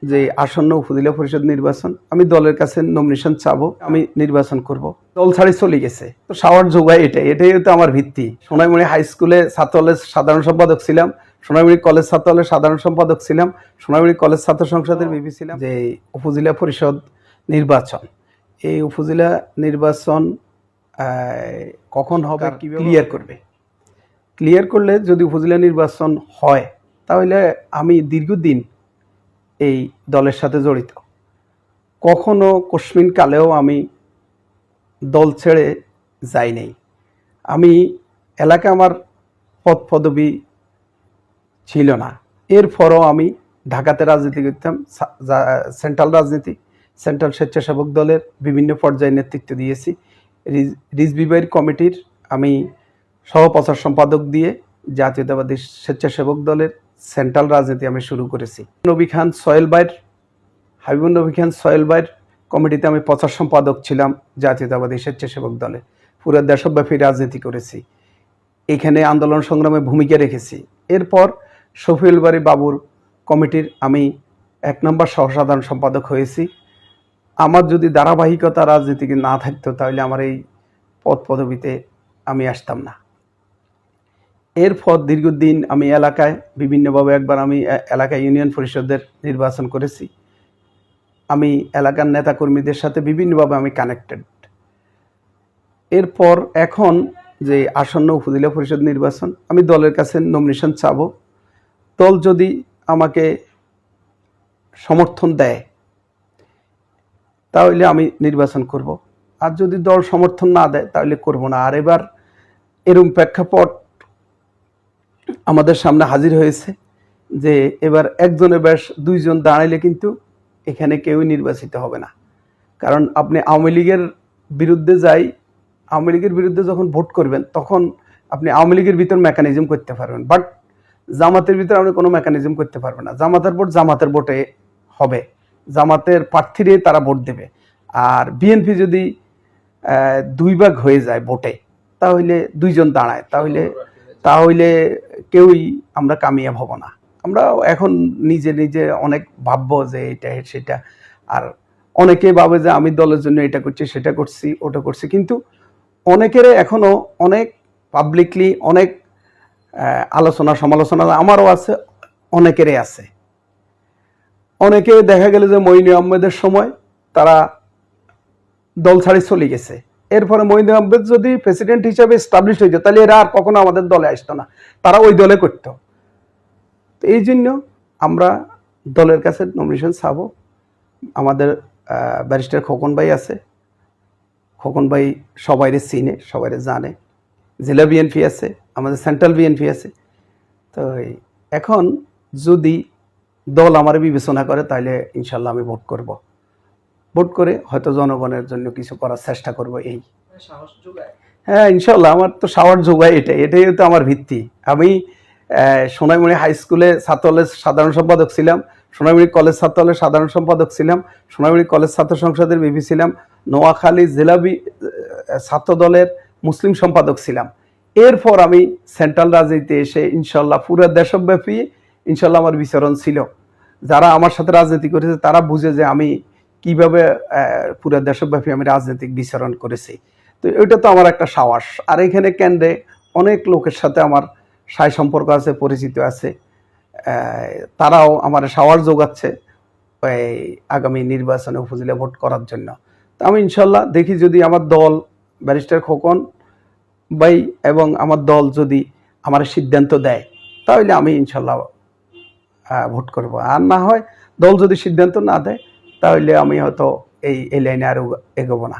যে আসন্ন উপজেলা পরিষদ নির্বাচন আমি দলের কাছে নমিনেশন চাবো, আমি নির্বাচন করব। দল ছাড়ি চলে গেছে, তো সাওয়ার যোগায় এটাই তো আমার ভিত্তি। সোনাইমুড়ি হাই স্কুলে ছাত্রদলের সাধারণ সম্পাদক ছিলাম, সোনাইমুড়ি কলেজ ছাত্রদলের সাধারণ সম্পাদক ছিলাম, সোনাইমুড়ি কলেজ ছাত্র সংসদের ভিপি ছিলাম। যে উপজেলা পরিষদ নির্বাচন, এই উপজেলা নির্বাচন কখন হবে, ক্লিয়ার করবে। ক্লিয়ার করলে যদি উপজেলা নির্বাচন হয় তাহলে আমি দীর্ঘদিন এই দলের সাথে জড়িত, কখনো কস্মিন কালেও আমি দল ছেড়ে যাই নাই। আমি এলাকায় আমার পদ পদবি ছিল না, এরপরও আমি ঢাকাতে রাজনীতি করতাম, সেন্ট্রাল রাজনীতি, সেন্ট্রাল স্বেচ্ছাসেবক দলের বিভিন্ন পর্যায়ে নেতৃত্ব দিয়েছি। রিজভিভাইয়ের কমিটির আমি সহপ্রচার সম্পাদক দিয়ে জাতীয়তাবাদী স্বেচ্ছাসেবক দলের সেন্ট্রাল রাজনীতি আমি শুরু করেছি। হাবিবুর নবী খান সোহেল ভাইয়ের কমিটিতে আমি প্রচার সম্পাদক ছিলাম জাতীয়তাবাদী স্বেচ্ছাসেবক দলে। পুরো দেশব্যাপী রাজনীতি করেছি, এখানে আন্দোলন সংগ্রামে ভূমিকা রেখেছি। এরপর শফিউল বারী বাবুর কমিটির আমি 1 নম্বর সহসাধারণ সম্পাদক হয়েছি। আমার যদি ধারাবাহিকতা রাজনীতিকে না থাকতো তাহলে আমার এই পদ পদবিতে আমি আসতাম না। এরপর দীর্ঘদিন আমি এলাকায় বিভিন্নভাবে, একবার আমি এলাকায় ইউনিয়ন পরিষদের নির্বাচন করেছি। আমি এলাকার নেতাকর্মীদের সাথে বিভিন্নভাবে আমি কানেক্টেড। এরপর এখন যে আসন্ন উপজেলা পরিষদ নির্বাচন আমি দলের কাছে নমিনেশন চাবো। দল যদি আমাকে সমর্থন দেয় তাহলে আমি নির্বাচন করব, আর যদি দল সমর্থন না দেয় তাহলে করব না। আর এবার এরকম প্রেক্ষাপট আমাদের সামনে হাজির হয়েছে যে এবার একজনের ব্যাস 2 জন দাঁড়াইলে কিন্তু এখানে কেউই নির্বাচিত হবে না। কারণ আপনি আওয়ামী লীগের বিরুদ্ধে যখন ভোট করবেন তখন আপনি আওয়ামী লীগের ভিতর মেকানিজম করতে পারবেন, বাট জামাতের ভিতরে আপনি কোনো মেকানিজম করতে পারবেন না। জামাতের ভোট জামাতের ভোটে হবে, জামাতের প্রার্থীরে তারা ভোট দেবে। আর বিএনপি যদি 2 ভাগ হয়ে যায় ভোটে, তাহলে 2 জন দাঁড়ায়, তাহলে কেউই আমরা কামিয়াব হব না। আমরা এখন নিজে নিজে অনেক ভাববো যে এটা সেটা, আর অনেকে ভাবে যে আমি দলের জন্য এটা করছি, সেটা করছি, ওটা করছি, কিন্তু অনেকের এখনো অনেক পাবলিকলি অনেক আলোচনা সমালোচনা আমারও আছে, অনেকেরই আছে। অনেকে দেখা গেল যে মঈন আহমেদের সময় তারা দল ছাড়ি চলে গেছে, এরপরে মঈন আহমেদ যদি প্রেসিডেন্ট হিসাবে এস্টাবলিশ হয়ে যেত তাহলে এরা আর কখনো আমাদের দলে আসতো না, তারা ওই দলে করত। তো এই জন্য আমরা দলের কাছে নমিনেশন চাবো। আমাদের ব্যারিস্টার খোকন ভাই আছে, খোকন ভাই সবাইরে চিনে, সবাইরে জানে। জেলা বিএনপি আছে, আমাদের সেন্ট্রাল বিএনপি আছে। তো এখন যদি দল আমার বিবেচনা করে তাহলে ইনশাল্লাহ আমি ভোট করব, ভোট করে হয়তো জনগণের জন্য কিছু করার চেষ্টা করব। এই হ্যাঁ, ইনশাল্লাহ আমার তো সাওয়ার যোগায় এটাই তো আমার ভিত্তি। আমি সোনাইমুড়ি হাই স্কুলে ছাত্রদলের সাধারণ সম্পাদক ছিলাম, সোনাইমুড়ি কলেজ ছাত্রদলের সাধারণ সম্পাদক ছিলাম, সোনাইমুড়ি কলেজ ছাত্র সংসদের ভিপি ছিলাম, নোয়াখালী জেলা ছাত্রদলের মুসলিম সম্পাদক ছিলাম। এরপর আমি সেন্ট্রাল রাজনীতিতে এসে ইনশাল্লাহ পুরো দেশব্যাপী ইনশাল্লাহ আমার বিচরণ ছিল। যারা আমার সাথে রাজনীতি করেছে তারা বুঝে যে আমি কিভাবে পুরো দেশব্যাপী আমি রাজনৈতিক বিচরণ করেছি। তো এটা তো আমার একটা সাহস। আর এখানে কেন্দ্রে অনেক লোকের সাথে আমার সাই সম্পর্ক আছে, পরিচিত আছে, তারাও আমার সাহস যোগাচ্ছে আগামী নির্বাচনে উপজেলা ভোট করার জন্য। তো আমি ইনশাল্লাহ দেখি যদি আমার দল, ব্যারিস্টার খোকন ভাই এবং আমার দল যদি আমার সিদ্ধান্ত দেয় তাহলে আমি ইনশাল্লাহ ভোট করব। আর না হয় দল যদি সিদ্ধান্ত না দেয় তাহলে আমি হয়তো এই লাইনে আরো এগোবো না।